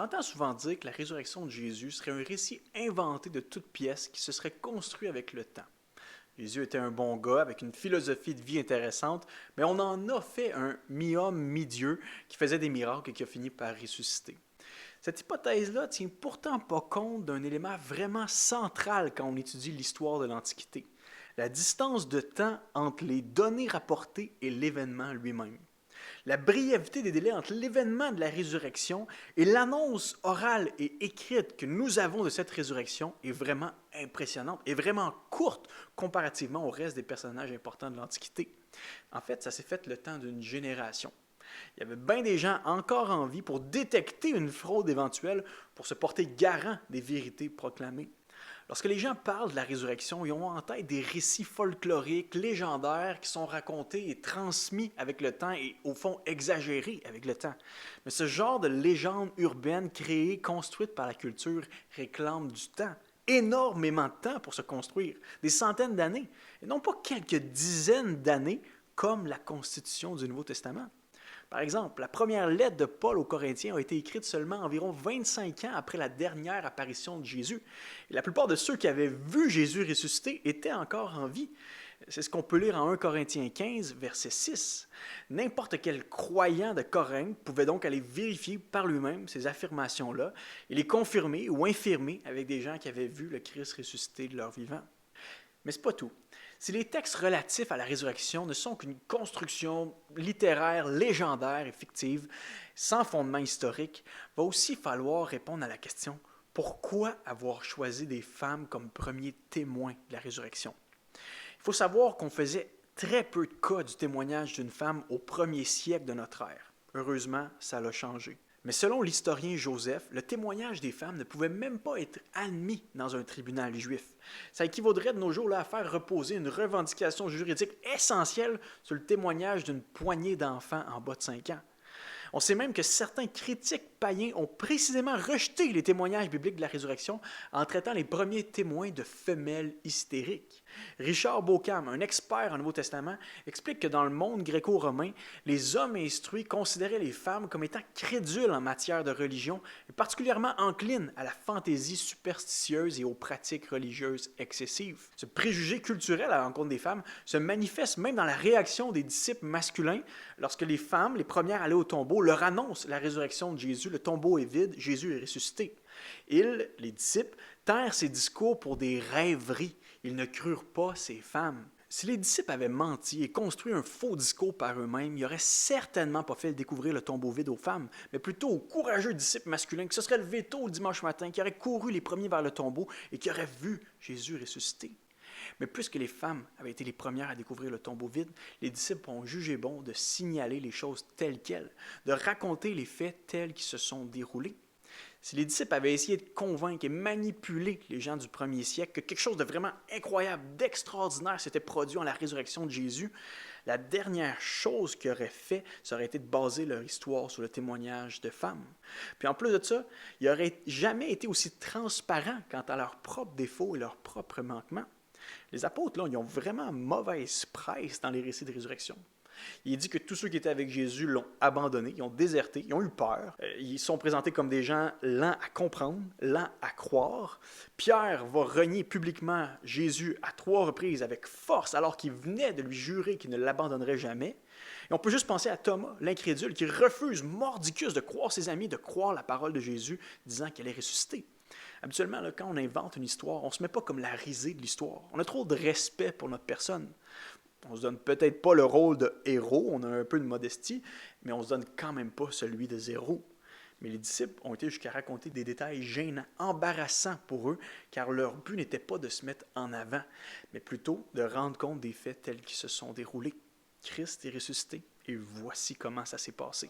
entend souvent dire que la résurrection de Jésus serait un récit inventé de toutes pièces qui se serait construit avec le temps. Jésus était un bon gars avec une philosophie de vie intéressante, mais on en a fait un mi-homme, mi-dieu qui faisait des miracles et qui a fini par ressusciter. Cette hypothèse-là tient pourtant pas compte d'un élément vraiment central quand on étudie l'histoire de l'Antiquité, la distance de temps entre les données rapportées et l'événement lui-même. La brièveté des délais entre l'événement de la résurrection et l'annonce orale et écrite que nous avons de cette résurrection est vraiment impressionnante et vraiment courte comparativement au reste des personnages importants de l'Antiquité. En fait, ça s'est fait le temps d'une génération. Il y avait bien des gens encore en vie pour détecter une fraude éventuelle, pour se porter garant des vérités proclamées. Lorsque les gens parlent de la résurrection, ils ont en tête des récits folkloriques, légendaires, qui sont racontés et transmis avec le temps et au fond exagérés avec le temps. Mais ce genre de légende urbaine créée, construite par la culture, réclame du temps. Énormément de temps pour se construire, des centaines d'années, et non pas quelques dizaines d'années comme la constitution du Nouveau Testament. Par exemple, la première lettre de Paul aux Corinthiens a été écrite seulement environ 25 ans après la dernière apparition de Jésus. Et la plupart de ceux qui avaient vu Jésus ressusciter étaient encore en vie. C'est ce qu'on peut lire en 1 Corinthiens 15, verset 6. N'importe quel croyant de Corinthe pouvait donc aller vérifier par lui-même ces affirmations-là et les confirmer ou infirmer avec des gens qui avaient vu le Christ ressusciter de leur vivant. Mais ce n'est pas tout. Si les textes relatifs à la résurrection ne sont qu'une construction littéraire, légendaire et fictive, sans fondement historique, va aussi falloir répondre à la question « Pourquoi avoir choisi des femmes comme premiers témoins de la résurrection ?» Il faut savoir qu'on faisait très peu de cas du témoignage d'une femme au premier siècle de notre ère. Heureusement, ça l'a changé. Mais selon l'historien Joseph, le témoignage des femmes ne pouvait même pas être admis dans un tribunal juif. Ça équivaudrait de nos jours à faire reposer une revendication juridique essentielle sur le témoignage d'une poignée d'enfants en bas de 5 ans. On sait même que certains critiques païens ont précisément rejeté les témoignages bibliques de la résurrection en traitant les premiers témoins de femelles hystériques. Richard Bauckham, un expert en Nouveau Testament, explique que dans le monde gréco-romain, les hommes instruits considéraient les femmes comme étant crédules en matière de religion et particulièrement enclines à la fantaisie superstitieuse et aux pratiques religieuses excessives. Ce préjugé culturel à l'encontre des femmes se manifeste même dans la réaction des disciples masculins lorsque les femmes, les premières allées au tombeau, leur annoncent la résurrection de Jésus. Le tombeau est vide, Jésus est ressuscité. Ils, les disciples, tinrent ces discours pour des rêveries. Ils ne crurent pas ces femmes. Si les disciples avaient menti et construit un faux discours par eux-mêmes, ils n'auraient certainement pas fait découvrir le tombeau vide aux femmes, mais plutôt aux courageux disciples masculins qui se seraient levés tôt le dimanche matin, qui auraient couru les premiers vers le tombeau et qui auraient vu Jésus ressuscité. Mais puisque les femmes avaient été les premières à découvrir le tombeau vide, les disciples ont jugé bon de signaler les choses telles quelles, de raconter les faits tels qu'ils se sont déroulés. Si les disciples avaient essayé de convaincre et manipuler les gens du premier siècle que quelque chose de vraiment incroyable, d'extraordinaire s'était produit en la résurrection de Jésus, la dernière chose qu'ils auraient fait, ça aurait été de baser leur histoire sur le témoignage de femmes. Puis en plus de ça, ils n'auraient jamais été aussi transparents quant à leurs propres défauts et leurs propres manquements. Les apôtres, là, ils ont vraiment mauvaise presse dans les récits de résurrection. Il est dit que tous ceux qui étaient avec Jésus l'ont abandonné, ils ont déserté, ils ont eu peur. Ils sont présentés comme des gens lents à comprendre, lents à croire. Pierre va renier publiquement Jésus à 3 reprises avec force alors qu'il venait de lui jurer qu'il ne l'abandonnerait jamais. Et on peut juste penser à Thomas, l'incrédule, qui refuse mordicus de croire ses amis, de croire la parole de Jésus, disant qu'elle est ressuscitée. Habituellement, là, quand on invente une histoire, on ne se met pas comme la risée de l'histoire. On a trop de respect pour notre personne. On ne se donne peut-être pas le rôle de héros, on a un peu de modestie, mais on ne se donne quand même pas celui de zéro. Mais les disciples ont été jusqu'à raconter des détails gênants, embarrassants pour eux, car leur but n'était pas de se mettre en avant, mais plutôt de rendre compte des faits tels qu'ils se sont déroulés. Christ est ressuscité, et voici comment ça s'est passé.